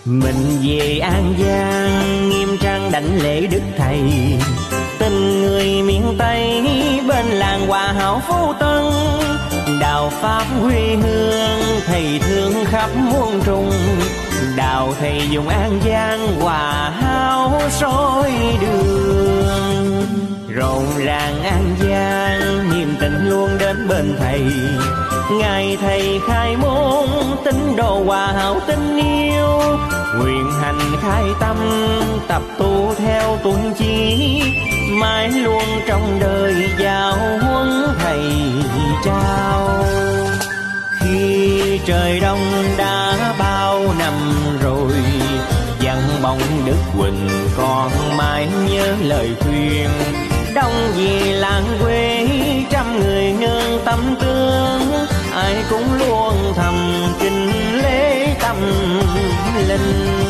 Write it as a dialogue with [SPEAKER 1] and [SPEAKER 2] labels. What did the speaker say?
[SPEAKER 1] Mình về An Giang nghiêm trang đảnh lễ đức thầy, tình người miền Tây bên làng Hòa Hảo Phú Tân. Đạo pháp quê hương thầy thương khắp muôn trùng, đạo thầy dùng An Giang Hòa Hảo soi đường. Rộn ràng An Giang niềm tình luôn đến bên thầy, ngày thầy khai môn tín đồ Hòa Hảo tình yêu. Nguyện hành khai tâm tập tu theo tuân chỉ, mãi luôn trong đời giáo huấn thầy trao. Khi trời đông đã bao năm rồi, dặn bóng Đức Quỳnh còn mãi nhớ lời khuyên. Đông về làng quê trăm người nương tâm tương, ai cũng luôn thầm kính lễ tâm linh.